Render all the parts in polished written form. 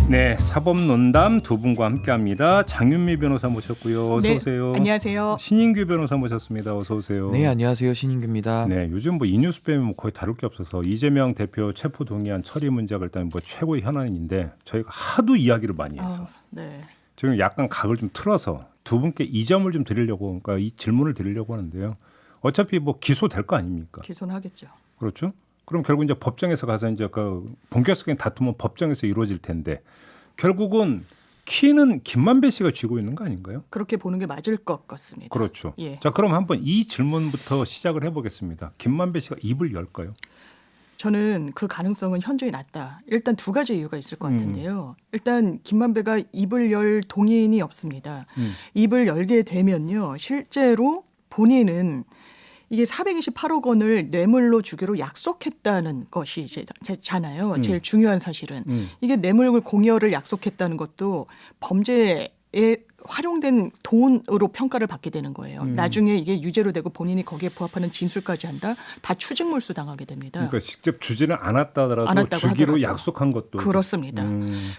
네, 사법논담 두 분과 함께합니다. 장윤미 변호사 모셨고요. 어서 네, 오세요. 안녕하세요. 신인규 변호사 모셨습니다. 어서 오세요. 네, 안녕하세요. 신인규입니다. 네, 요즘 뭐 이 뉴스 빼면 거의 다룰 게 없어서 이재명 대표 체포 동의안 처리 문제가 일단 뭐 최고의 현안인데 저희가 하도 이야기를 많이 해서 네. 지금 약간 각을 좀 틀어서 두 분께 이 점을 좀 드리려고, 그러니까 이 질문을 드리려고 하는데요. 어차피 뭐 기소될 거 아닙니까? 기소는 하겠죠. 그렇죠? 그럼 결국 이제 법정에서 가서 이제 그 본격적인 다툼은 법정에서 이루어질 텐데 결국은 키는 김만배 씨가 쥐고 있는 거 아닌가요? 그렇게 보는 게 맞을 것 같습니다. 그렇죠. 예. 자, 그럼 한번 이 질문부터 시작을 해보겠습니다. 김만배 씨가 입을 열까요? 저는 그 가능성은 현저히 낮다. 일단 두 가지 이유가 있을 것 같은데요. 일단 김만배가 입을 열 동의인이 없습니다. 입을 열게 되면요. 실제로 본인은 이게 428억 원을 뇌물로 주기로 약속했다는 것이 잖아요. 제일 중요한 사실은. 이게 뇌물 공여를 약속했다는 것도 범죄에 활용된 돈으로 평가를 받게 되는 거예요. 나중에 이게 유죄로 되고 본인이 거기에 부합하는 진술까지 한다. 다 추징몰수 당하게 됩니다. 그러니까 직접 주지는 않았다 하더라도 않았다고 주기로 하더라도. 약속한 것도 그렇습니다.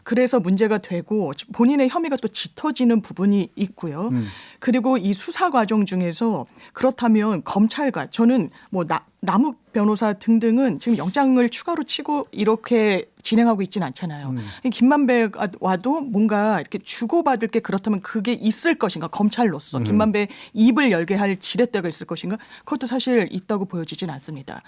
그래서 문제가 되고 본인의 혐의가 또 짙어지는 부분이 있고요. 그리고 이 수사 과정 중에서 그렇다면 검찰과 저는 뭐 남욱 변호사 등등은 지금 영장을 추가로 치고 이렇게 진행하고 있지는 않잖아요. 김만배가 와도 뭔가 이렇게 주고받을 게 그렇다면 그게 있을 것인가 검찰로서 김만배 입을 열게 할 지렛대가 있을 것인가 그것도 사실 있다고 보여지진 않습니다.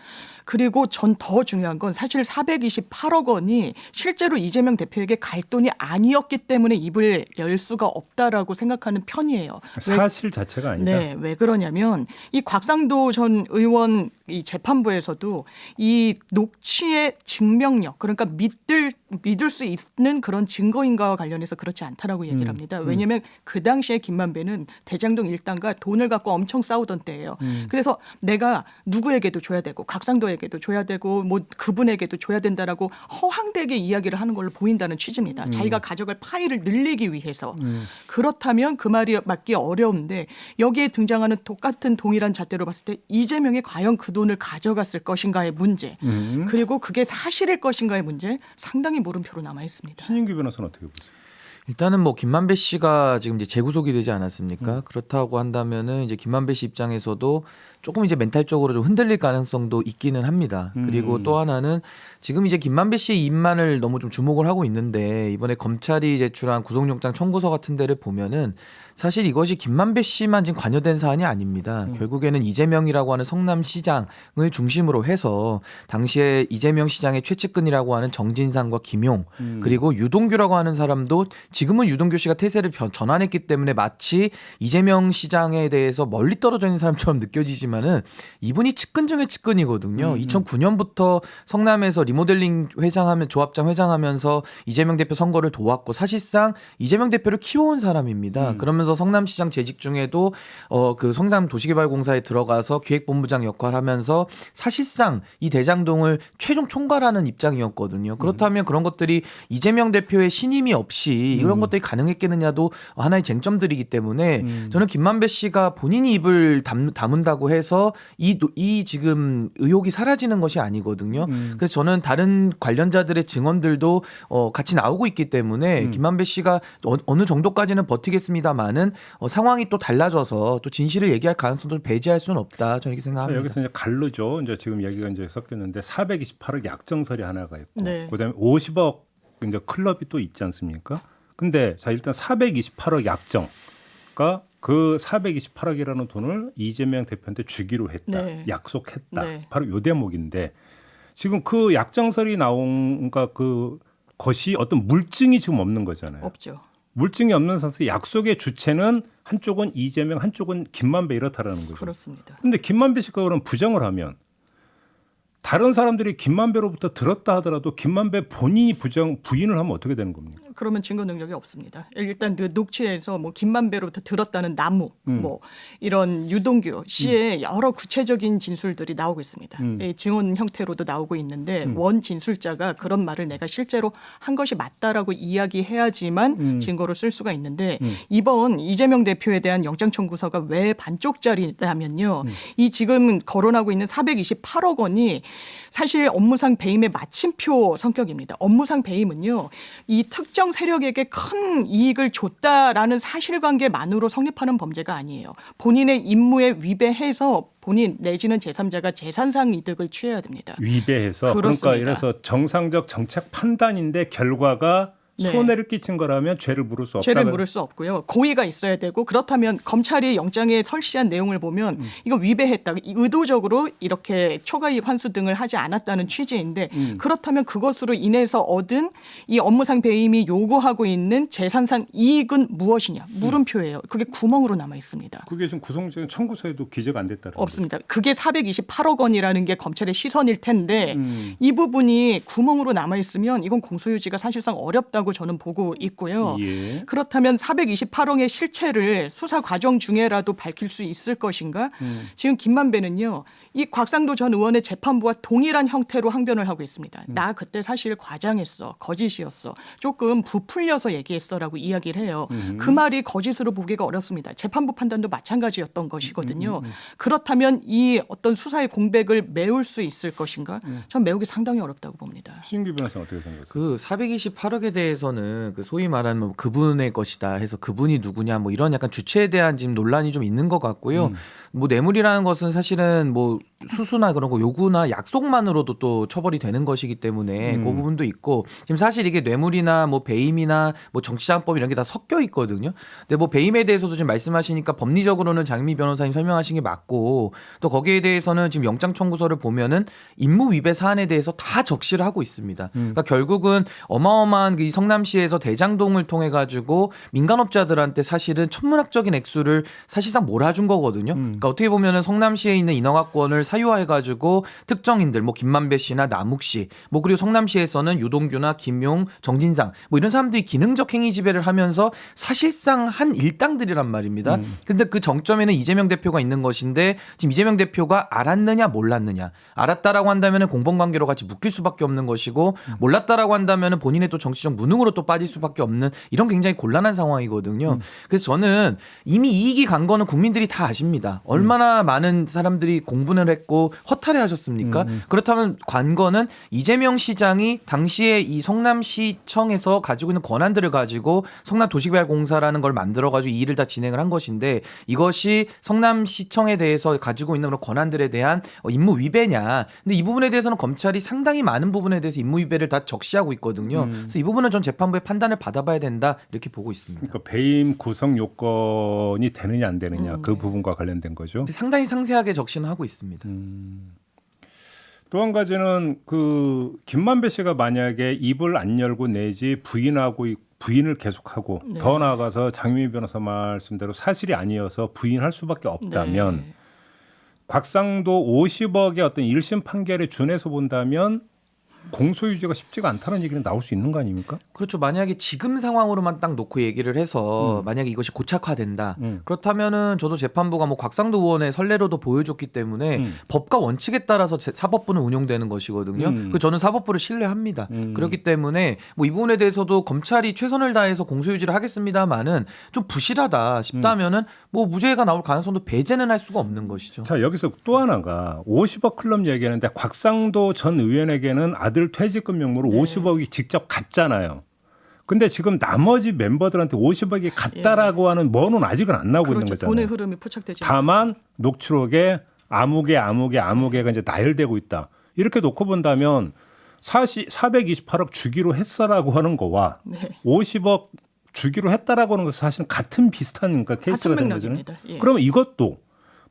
그리고 전 더 중요한 건 사실 428억 원이 실제로 이재명 대표에게 갈 돈이 아니었기 때문에 입을 열 수가 없다라고 생각하는 편이에요. 사실 자체가 아니다. 네, 왜 그러냐면 이 곽상도 전 의원 이 재판부에서도 이 녹취의 증명력 그러니까 믿을 수 있는 그런 증거인가와 관련해서 그렇지 않다라고 얘기를 합니다. 왜냐하면 그 당시에 김만배는 대장동 일당과 돈을 갖고 엄청 싸우던 때예요. 그래서 내가 누구에게도 줘야 되고 곽상도에게도 줘야 되고 뭐 그분에게도 줘야 된다라고 허황되게 이야기를 하는 걸로 보인다는 취지입니다. 자기가 가져갈 파일을 늘리기 위해서. 그렇다면 그 말이 맞기 어려운데 여기에 등장하는 똑같은 동일한 잣대로 봤을 때 이재명이 과연 그 돈을 가져갔을 것인가의 문제 그리고 그게 사실일 것인가의 문제 상당히 물음표로 남아 있습니다. 신인규 변호사는 어떻게 보세요? 일단은 뭐 김만배 씨가 지금 이제 재구속이 되지 않았습니까? 그렇다고 한다면은 이제 김만배 씨 입장에서도 조금 이제 멘탈적으로 좀 흔들릴 가능성도 있기는 합니다. 그리고 또 하나는 지금 이제 김만배 씨의 입만을 너무 좀 주목을 하고 있는데 이번에 검찰이 제출한 구속영장 청구서 같은 데를 보면은 사실 이것이 김만배 씨만 지금 관여된 사안이 아닙니다. 결국에는 이재명이라고 하는 성남시장을 중심으로 해서 당시에 이재명 시장의 최측근이라고 하는 정진상과 김용 그리고 유동규라고 하는 사람도 지금은 유동규 씨가 태세를 전환했기 때문에 마치 이재명 시장에 대해서 멀리 떨어져 있는 사람처럼 느껴지지만은 이분이 측근 중에 측근이거든요. 2009년부터 성남에서 리모델링 조합장 회장하면서 이재명 대표 선거를 도왔고 사실상 이재명 대표를 키워온 사람입니다. 그러면서 성남시장 재직 중에도 그 성남도시개발공사에 들어가서 기획본부장 역할을 하면서 사실상 이 대장동을 최종 총괄하는 입장이었거든요. 그렇다면 그런 것들이 이재명 대표의 신임이 없이 이런 것들이 가능했겠느냐도 하나의 쟁점들이기 때문에 저는 김만배 씨가 본인이 입을 다문다고 해서 이 지금 의혹이 사라지는 것이 아니거든요. 그래서 저는 다른 관련자들의 증언들도 같이 나오고 있기 때문에 김만배 씨가 어느 정도까지는 버티겠습니다만은 상황이 또 달라져서 또 진실을 얘기할 가능성도 배제할 수는 없다. 저는 이렇게 생각합니다. 여기서 이제 갈르죠. 이제 지금 얘기가 이제 섞였는데 428억 약정설이 하나가 있고, 네. 그다음에 50억 이제 클럽이 또 있지 않습니까? 근데 자 일단 428억 약정가 그 428억이라는 돈을 이재명 대표한테 주기로 했다, 네. 약속했다. 네. 바로 요 대목인데 지금 그 약정설이 나온 그러니까 그 것이 어떤 물증이 지금 없는 거잖아요. 없죠. 물증이 없는 상태에서 약속의 주체는 한쪽은 이재명, 한쪽은 김만배 이렇다라는 거죠. 그렇습니다. 그런데 김만배 씨가 그럼 부정을 하면 다른 사람들이 김만배로부터 들었다 하더라도 김만배 본인이 부인을 하면 어떻게 되는 겁니까? 그러면 증거 능력이 없습니다. 일단 그 녹취에서 뭐 김만배로부터 들었다는 남욱, 뭐 이런 유동규 씨의 여러 구체적인 진술들이 나오고 있습니다. 증언 형태로도 나오고 있는데 원 진술자가 그런 말을 내가 실제로 한 것이 맞다라고 이야기해야지만 증거로 쓸 수가 있는데 이번 이재명 대표에 대한 영장 청구서가 왜 반쪽짜리라면요. 이 지금 거론하고 있는 428억 원이 사실 업무상 배임의 마침표 성격입니다. 업무상 배임은요. 이 특정 특정 세력에게 큰 이익을 줬다라는 사실관계만으로 성립하는 범죄가 아니에요. 본인의 임무에 위배해서 본인 내지는 제3자가 재산상 이득을 취해야 됩니다. 위배해서 그렇습니다. 그러니까 이래서 정상적 정책 판단인데 결과가 네. 손해를 끼친 거라면 죄를 물을 수 없다. 죄를 물을 수 없고요. 고의가 있어야 되고 그렇다면 검찰이 영장에 설시한 내용을 보면 이거 위배했다. 의도적으로 이렇게 초과이익 환수 등을 하지 않았다는 취지인데 그렇다면 그것으로 인해서 얻은 이 업무상 배임이 요구하고 있는 재산상 이익은 무엇이냐. 물음표예요. 그게 구멍으로 남아 있습니다. 그게 지금 구속영장 청구서에도 기재가 안 됐다는 없습니다. 그게 428억 원이라는 게 검찰의 시선일 텐데 이 부분이 구멍으로 남아 있으면 이건 공소유지가 사실상 어렵다고 저는 보고 있고요. 예. 그렇다면 428억의 실체를 수사 과정 중에라도 밝힐 수 있을 것인가? 지금 김만배는요. 이 곽상도 전 의원의 재판부와 동일한 형태로 항변을 하고 있습니다. 나 그때 사실 과장했어. 거짓이었어. 조금 부풀려서 얘기했어라고 이야기를 해요. 그 말이 거짓으로 보기가 어렵습니다. 재판부 판단도 마찬가지였던 것이거든요. 그렇다면 이 어떤 수사의 공백을 메울 수 있을 것인가? 전 메우기 상당히 어렵다고 봅니다. 신규 변호사는 어떻게 생각하세요? 그 428억에 대해서는 그 소위 말하는 뭐 그분의 것이다 해서 그분이 누구냐 뭐 이런 약간 주체에 대한 지금 논란이 좀 있는 것 같고요. 뭐 뇌물이라는 것은 사실은 뭐 수수나 그런 거 요구나 약속만으로도 또 처벌이 되는 것이기 때문에 그 부분도 있고 지금 사실 이게 뇌물이나 뭐 배임이나 뭐 정치자금법 이런 게 다 섞여 있거든요. 근데 뭐 배임에 대해서도 지금 말씀하시니까 법리적으로는 장미 변호사님 설명하신 게 맞고 또 거기에 대해서는 지금 영장 청구서를 보면은 임무 위배 사안에 대해서 다 적시를 하고 있습니다. 그러니까 결국은 어마어마한 이 성남시에서 대장동을 통해 가지고 민간업자들한테 사실은 천문학적인 액수를 사실상 몰아준 거거든요. 그러니까 어떻게 보면은 성남시에 있는 인허가권을 사유화해가지고 특정인들 뭐 김만배 씨나 남욱 씨 뭐 그리고 성남시에서는 유동규나 김용, 정진상 뭐 이런 사람들이 기능적 행위 지배를 하면서 사실상 한 일당들이란 말입니다. 근데 그 정점에는 이재명 대표가 있는 것인데 지금 이재명 대표가 알았느냐 몰랐느냐 알았다라고 한다면은 공범관계로 같이 묶일 수밖에 없는 것이고 몰랐다라고 한다면은 본인의 또 정치적 무능으로 또 빠질 수밖에 없는 이런 굉장히 곤란한 상황이거든요. 그래서 저는 이미 이익이 간 거는 국민들이 다 아십니다. 얼마나 많은 사람들이 공분을 했고 허탈해 하셨습니까? 그렇다면 관건은 이재명 시장이 당시에 이 성남시청에서 가지고 있는 권한들을 가지고 성남도시개발공사라는 걸 만들어가지고 이 일을 다 진행을 한 것인데 이것이 성남시청에 대해서 가지고 있는 그런 권한들에 대한 임무 위배냐. 근데 이 부분에 대해서는 검찰이 상당히 많은 부분에 대해서 임무 위배를 다 적시하고 있거든요. 그래서 이 부분은 전 재판부의 판단을 받아봐야 된다 이렇게 보고 있습니다. 그러니까 배임 구성 요건이 되느냐 안 되느냐 그 부분과 관련된 거죠. 상당히 상세하게 적시는 하고 있습니다. 또 한 가지는 그 김만배 씨가 만약에 입을 안 열고 내지 부인을 계속하고 네. 더 나아가서 장미 변호사 말씀대로 사실이 아니어서 부인할 수밖에 없다면 네. 곽상도 50억의 어떤 1심 판결에 준해서 본다면 공소유지가 쉽지가 않다는 얘기는 나올 수 있는 거 아닙니까? 그렇죠. 만약에 지금 상황으로만 딱 놓고 얘기를 해서 만약에 이것이 고착화된다. 그렇다면은 저도 재판부가 뭐 곽상도 의원의 선례로도 보여줬기 때문에 법과 원칙에 따라서 사법부는 운용되는 것이거든요. 그 저는 사법부를 신뢰합니다. 그렇기 때문에 뭐 이 부분에 대해서도 검찰이 최선을 다해서 공소유지를 하겠습니다만은 좀 부실하다 싶다면은 뭐 무죄가 나올 가능성도 배제는 할 수가 없는 것이죠. 자, 여기서 또 하나가 50억 클럽 얘기하는데 곽상도 전 의원에게는 아들 퇴직금 명목으로 50억이 직접 갔잖아요. 근데 지금 나머지 멤버들한테 50억이 갔다라고 하는 뭐는 아직은 안 나오고 있는 그렇죠. 거잖아요. 돈의 흐름이 포착되지 다만 녹취록에 아무개가 이제 나열되고 있다. 이렇게 놓고 본다면 428억 주기로 했어라고 하는 거와 네. 50억 주기로 했다라고 하는 것은 사실은 같은 비슷한 케이스가 되는 거잖아요. 맥락입니다. 예. 그러면 이것도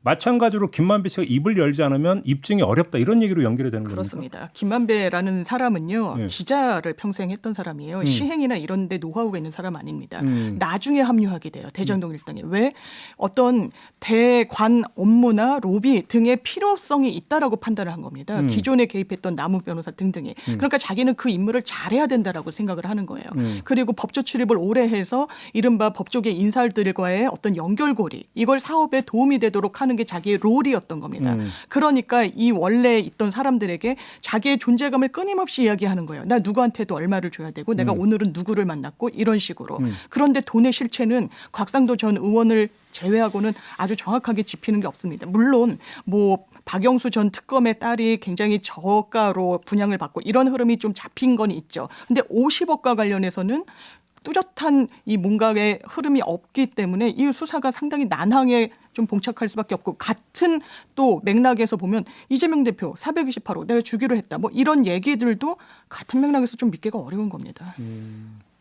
마찬가지로 김만배 씨가 입을 열지 않으면 입증이 어렵다 이런 얘기로 연결이 되는 겁니까? 그렇습니다. 김만배라는 사람은요. 예. 기자를 평생 했던 사람이에요. 시행이나 이런 데 노하우가 있는 사람 아닙니다. 나중에 합류하게 돼요. 대장동 일당에. 왜? 어떤 대관 업무나 로비 등의 필요성이 있다라고 판단을 한 겁니다. 기존에 개입했던 남욱 변호사 등등이. 그러니까 자기는 그 임무를 잘해야 된다라고 생각을 하는 거예요. 그리고 법조 출입을 오래 해서 이른바 법조계 인사들과의 어떤 연결고리 이걸 사업에 도움이 되도록 하는 게 자기의 롤이었던 겁니다. 그러니까 이 원래 있던 사람들에게 자기의 존재감을 끊임없이 이야기하는 거예요. 나 누구한테도 얼마를 줘야 되고 내가 오늘은 누구를 만났고 이런 식으로. 그런데 돈의 실체는 곽상도 전 의원을 제외하고는 아주 정확하게 짚히는 게 없습니다. 물론 뭐 박영수 전 특검의 딸이 굉장히 저가로 분양을 받고 이런 흐름이 좀 잡힌 건 있죠. 근데 50억과 관련해서는 뚜렷한 이 뭔가의 흐름이 없기 때문에 이 수사가 상당히 난항에 좀 봉착할 수밖에 없고 같은 또 맥락에서 보면 이재명 대표 428호 내가 주기로 했다 뭐 이런 얘기들도 같은 맥락에서 좀 믿기가 어려운 겁니다.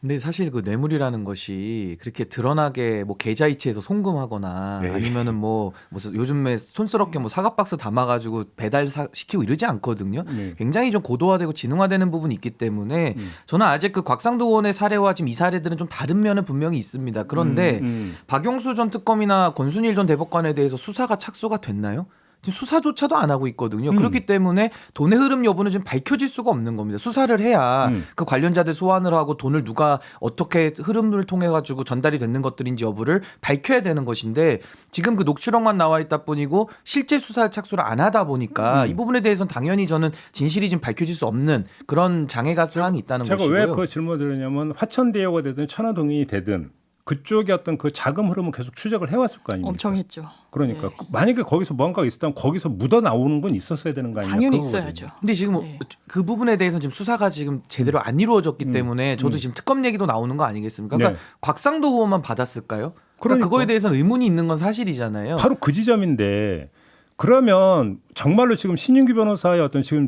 근데 사실 그 뇌물이라는 것이 그렇게 드러나게 뭐 계좌이체해서 송금하거나 네. 아니면은 뭐 무슨 요즘에 촌스럽게 뭐 사과박스 담아가지고 배달 시키고 이러지 않거든요. 네. 굉장히 좀 고도화되고 지능화되는 부분이 있기 때문에 저는 아직 그 곽상도 의원의 사례와 지금 이 사례들은 좀 다른 면은 분명히 있습니다. 그런데 박영수 전 특검이나 권순일 전 대법관에 대해서 수사가 착수가 됐나요? 지금 수사조차도 안 하고 있거든요. 그렇기 때문에 돈의 흐름 여부는 지금 밝혀질 수가 없는 겁니다. 수사를 해야 그 관련자들 소환을 하고 돈을 누가 어떻게 흐름을 통해 가지고 전달이 되는 것들인지 여부를 밝혀야 되는 것인데 지금 그 녹취록만 나와 있다 뿐이고 실제 수사 착수를 안 하다 보니까 이 부분에 대해서는 당연히 저는 진실이 지금 밝혀질 수 없는 그런 장애가 사안이 있다는 제가 것이고요. 왜 그 질문을 드리냐면 화천대유가 되든 천화동인이 되든 그쪽의 어떤 그 자금 흐름은 계속 추적을 해왔을 거 아닙니까? 엄청 했죠. 그러니까 네. 만약에 거기서 뭔가가 있었다면 거기서 묻어 나오는 건 있었어야 되는 거 아니냐? 당연히 그거거든요. 있어야죠. 근데 지금 네. 그 부분에 대해서는 지금 수사가 지금 제대로 안 이루어졌기 때문에 저도 지금 특검 얘기도 나오는 거 아니겠습니까? 그러니까 네. 곽상도 의원만 받았을까요? 그러니까 그러니까. 그거에 대해서는 의문이 있는 건 사실이잖아요. 바로 그 지점인데 그러면 정말로 지금 신윤기 변호사의 어떤 지금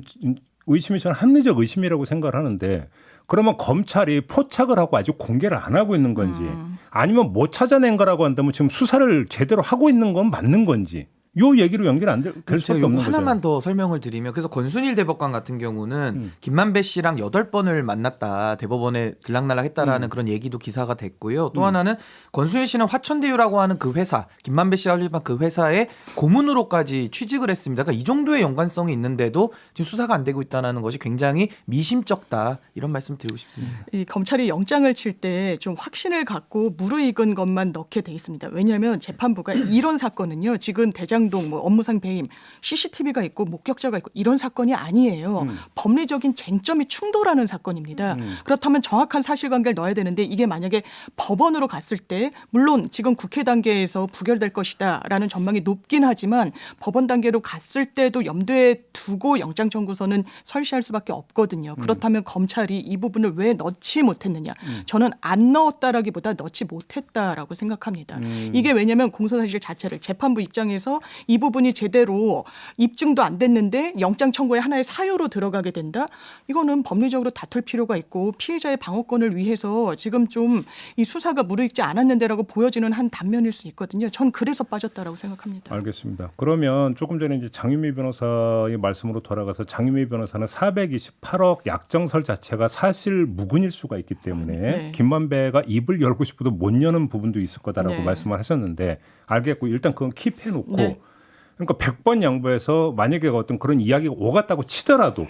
의심이 저는 합리적 의심이라고 생각을 하는데 그러면 검찰이 포착을 하고 아직 공개를 안 하고 있는 건지 아니면 못 찾아낸 거라고 한다면 지금 수사를 제대로 하고 있는 건 맞는 건지 요 얘기로 연결 안 될 그래서 수밖에 제가 없는 요거 거죠. 하나만 더 설명을 드리면 그래서 권순일 대법관 같은 경우는 김만배 씨랑 8번을 만났다 대법원에 들락날락했다라는 그런 얘기도 기사가 됐고요. 또 하나는 권순일 씨는 화천대유라고 하는 그 회사 김만배 씨가 설립한 그 회사에 고문으로까지 취직을 했습니다. 그러니까 이 정도의 연관성이 있는데도 지금 수사가 안 되고 있다는 것이 굉장히 미심쩍다 이런 말씀 드리고 싶습니다. 이 검찰이 영장을 칠 때 좀 확신을 갖고 무르익은 것만 넣게 돼 있습니다. 왜냐하면 재판부가 이런 사건은요. 지금 대장동 뭐 업무상 배임, CCTV가 있고 목격자가 있고 이런 사건이 아니에요. 법리적인 쟁점이 충돌하는 사건입니다. 그렇다면 정확한 사실관계를 넣어야 되는데 이게 만약에 법원으로 갔을 때 물론 지금 국회 단계에서 부결될 것이다라는 전망이 높긴 하지만 법원 단계로 갔을 때도 염두에 두고 영장 청구서는 설시할 수밖에 없거든요. 그렇다면 검찰이 이 부분을 왜 넣지 못했느냐? 저는 안 넣었다라기보다 넣지 못했다라고 생각합니다. 이게 왜냐하면 공소사실 자체를 재판부 입장에서 이 부분이 제대로 입증도 안 됐는데 영장 청구의 하나의 사유로 들어가게 된다? 이거는 법리적으로 다툴 필요가 있고 피해자의 방어권을 위해서 지금 좀 이 수사가 무르익지 않았는데라고 보여지는 한 단면일 수 있거든요. 전 그래서 빠졌다라고 생각합니다. 알겠습니다. 그러면 조금 전에 이제 장유미 변호사의 말씀으로 돌아가서 장유미 변호사는 428억 약정설 자체가 사실 무근일 수가 있기 때문에 네. 김만배가 입을 열고 싶어도 못 여는 부분도 있을 거다라고 네. 말씀을 하셨는데 알겠고 일단 그건 킵해놓고 네. 그러니까 100번 양보해서 만약에 어떤 그런 이야기가 오갔다고 치더라도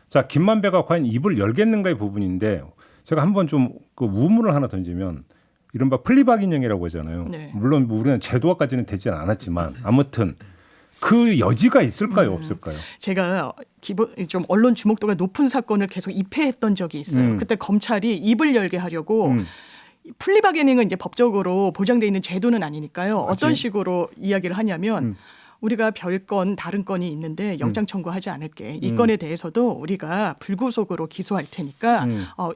자 김만배가 과연 입을 열겠는가의 부분인데 제가 한번 좀 그 우문을 하나 던지면 이른바 플리박 인형이라고 하잖아요. 네. 물론 뭐 우리는 제도화까지는 되지는 않았지만 아무튼 그 여지가 있을까요, 없을까요? 제가 기본 좀 언론 주목도가 높은 사건을 계속 입회했던 적이 있어요. 그때 검찰이 입을 열게 하려고 플리바게닝은 이제 법적으로 보장돼 있는 제도는 아니니까요. 어떤 식으로 이야기를 하냐면 우리가 별건 다른 건이 있는데 영장 청구하지 않을게. 이 건에 대해서도 우리가 불구속으로 기소할 테니까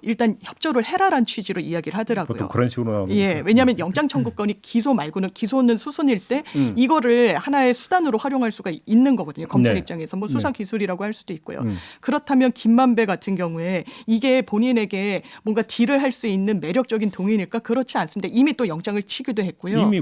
일단 협조를 해라란 취지로 이야기를 하더라고요. 보통 그런 식으로 나오는 예, 왜냐하면 영장 청구권이 기소 말고는 기소는 수순일 때 이거를 하나의 수단으로 활용할 수가 있는 거거든요. 검찰 네. 입장에서 뭐 수사 기술이라고 할 수도 있고요. 그렇다면 김만배 같은 경우에 이게 본인에게 뭔가 딜을 할 수 있는 매력적인 동의일까? 그렇지 않습니다. 이미 또 영장을 치기도 했고요. 이미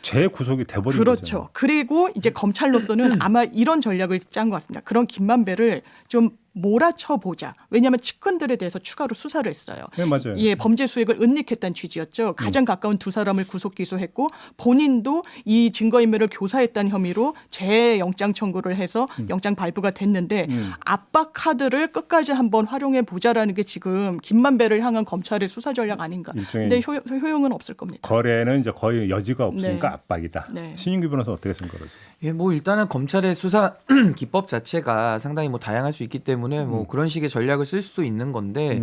재구속이 돼버린 그렇죠. 거잖아요. 그리고 이제 검찰로서는 아마 이런 전략을 짠 것 같습니다. 그런 김만배를 좀 몰아쳐 보자. 왜냐하면 측근들에 대해서 추가로 수사를 했어요. 네, 맞아요. 예, 범죄 수익을 은닉했다는 취지였죠. 가장 가까운 두 사람을 구속 기소했고 본인도 이 증거인멸을 교사했다는 혐의로 재영장 청구를 해서 영장 발부가 됐는데 압박 카드를 끝까지 한번 활용해 보자라는 게 지금 김만배를 향한 검찰의 수사 전략 아닌가. 일종의 근데 효용은 없을 겁니다. 거래는 이제 거의 여지가 없으니까 네. 압박이다. 네. 신윤기 변호사 어떻게 생각하세요? 예, 뭐 일단은 검찰의 수사 기법 자체가 상당히 뭐 다양할 수 있기 때문에 뭐 그런 식의 전략을 쓸 수도 있는 건데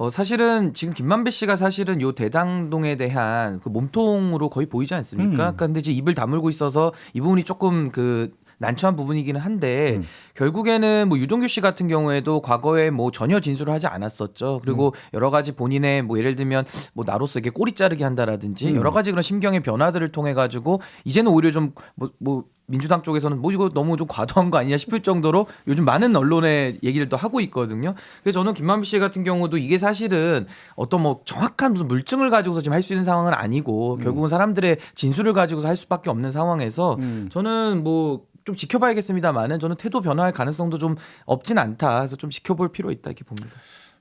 사실은 지금 김만배 씨가 사실은 요 대장동에 대한 그 몸통으로 거의 보이지 않습니까? 그러니까 근데 지금 입을 다물고 있어서 이 부분이 조금 그 난처한 부분이기는 한데 결국에는 뭐 유동규 씨 같은 경우에도 과거에 뭐 전혀 진술을 하지 않았었죠. 그리고 여러 가지 본인의 뭐 예를 들면 뭐 나로서 이게 꼬리 자르기 한다라든지 여러 가지 그런 심경의 변화들을 통해 가지고 이제는 오히려 좀 뭐 민주당 쪽에서는 뭐 이거 너무 좀 과도한 거 아니냐 싶을 정도로 요즘 많은 언론의 얘기를 또 하고 있거든요. 그래서 저는 김만배 씨 같은 경우도 이게 사실은 어떤 뭐 정확한 무슨 물증을 가지고서 지금 할 수 있는 상황은 아니고 결국은 사람들의 진술을 가지고서 할 수밖에 없는 상황에서 저는 뭐 좀 지켜봐야겠습니다만은 저는 태도 변화할 가능성도 좀 없진 않다. 그래서 좀 지켜볼 필요 있다 이렇게 봅니다.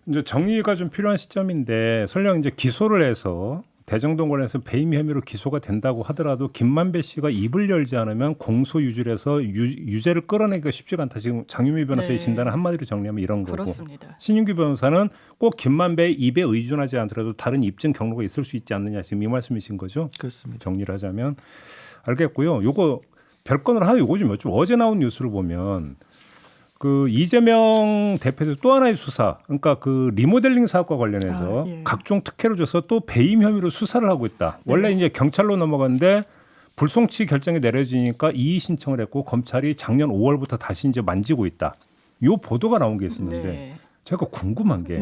이제 정리가 좀 필요한 시점인데 설령 이제 기소를 해서 대정동 관련해서 배임 혐의로 기소가 된다고 하더라도 김만배 씨가 입을 열지 않으면 공소 유지해서 유죄를 끌어내기가 쉽지가 않다. 지금 장유미 변호사의 네. 진단은 한마디로 정리하면 이런 거고. 그렇습니다. 신윤규 변호사는 꼭 김만배의 입에 의존하지 않더라도 다른 입증 경로가 있을 수 있지 않느냐. 지금 이 말씀이신 거죠? 그렇습니다. 정리를 하자면 알겠고요. 요거 별건으로 하나 요거 좀 여쭤. 어제 나온 뉴스를 보면 그 이재명 대표도 또 하나의 수사, 그러니까 그 리모델링 사업과 관련해서 예. 각종 특혜를 줘서 또 배임 혐의로 수사를 하고 있다. 원래 이제 경찰로 넘어갔는데 불송치 결정이 내려지니까 이의 신청을 했고 검찰이 작년 5월부터 다시 이제 만지고 있다. 요 보도가 나온 게 있었는데 네. 제가 궁금한 게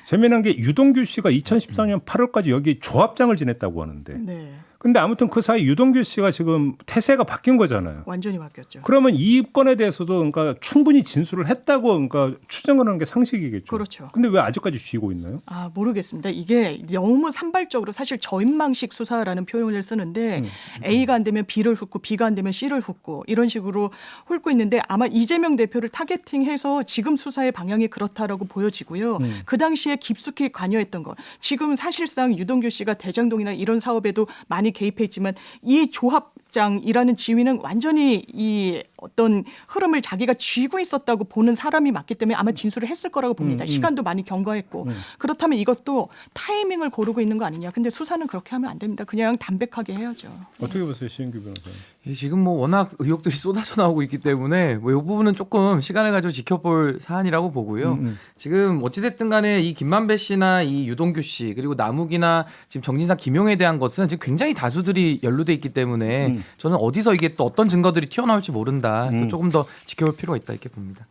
재미난 게 유동규 씨가 2014년 8월까지 여기 조합장을 지냈다고 하는데 네. 근데 아무튼 그 사이 유동규 씨가 지금 태세가 바뀐 거잖아요. 완전히 바뀌었죠. 그러면 이 건에 대해서도 그러니까 충분히 진술을 했다고 그러니까 추정하는 게 상식이겠죠. 그렇죠. 근데 왜 아직까지 쥐고 있나요? 아, 모르겠습니다. 이게 너무 산발적으로 사실 저인망식 수사라는 표현을 쓰는데 A가 안 되면 B를 훑고 B가 안 되면 C를 훑고 이런 식으로 훑고 있는데 아마 이재명 대표를 타겟팅해서 지금 수사의 방향이 그렇다라고 보여지고요. 그 당시에 깊숙이 관여했던 거. 지금 사실상 유동규 씨가 대장동이나 이런 사업에도 많이 개입해 있지만 이 조합장이라는 지위는 완전히 이 어떤 흐름을 자기가 쥐고 있었다고 보는 사람이 맞기 때문에 아마 진술을 했을 거라고 봅니다. 시간도 많이 경과했고 그렇다면 이것도 타이밍을 고르고 있는 거 아니냐. 근데 수사는 그렇게 하면 안 됩니다. 그냥 담백하게 해야죠. 어떻게 보세요, 신규 변호사? 예, 지금 뭐 워낙 의혹들이 쏟아져 나오고 있기 때문에 뭐 이 부분은 조금 시간을 가지고 지켜볼 사안이라고 보고요. 지금 어찌됐든 간에 이 김만배 씨나 이 유동규 씨 그리고 남욱이나 지금 정진상 김용에 대한 것은 지금 굉장히 다수들이 연루돼 있기 때문에 저는 어디서 이게 또 어떤 증거들이 튀어나올지 모른다. 그래서 조금 더 지켜볼 필요가 있다 이렇게 봅니다.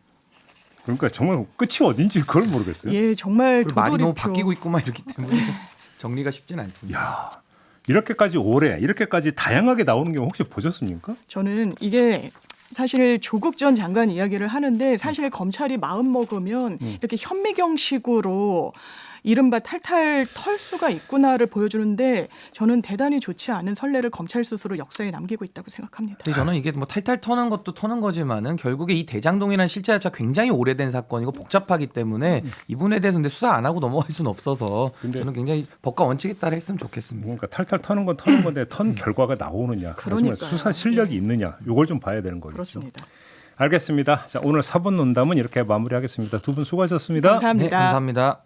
그러니까 정말 끝이 어딘지 그걸 모르겠어요. 예, 정말 그리고 말이 너무 도돌이표. 바뀌고 있고만 이렇기 때문에 정리가 쉽진 않습니다. 야, 이렇게까지 오래 이렇게까지 다양하게 나오는 경우 혹시 보셨습니까? 저는 이게 사실 조국 전 장관 이야기를 하는데 사실 검찰이 마음 먹으면 이렇게 현미경식으로 이른바 탈탈 털 수가 있구나를 보여주는데 저는 대단히 좋지 않은 선례를 검찰 스스로 역사에 남기고 있다고 생각합니다. 근데 저는 이게 뭐 탈탈 터는 것도 터는 거지만은 결국에 이 대장동이라는 실체 자체가 굉장히 오래된 사건이고 복잡하기 때문에 이분에 대해서 근데 수사 안 하고 넘어갈 수는 없어서 근데 저는 굉장히 법과 원칙에 따라 했으면 좋겠습니다. 그러니까 탈탈 터는 건 터는 건데 턴 결과가 나오느냐, 그러니까요. 수사 실력이 있느냐, 이걸 좀 봐야 되는 거겠죠. 그렇습니다. 알겠습니다. 자, 오늘 4분 논담은 이렇게 마무리하겠습니다. 두 분 수고하셨습니다. 감사합니다. 네, 감사합니다.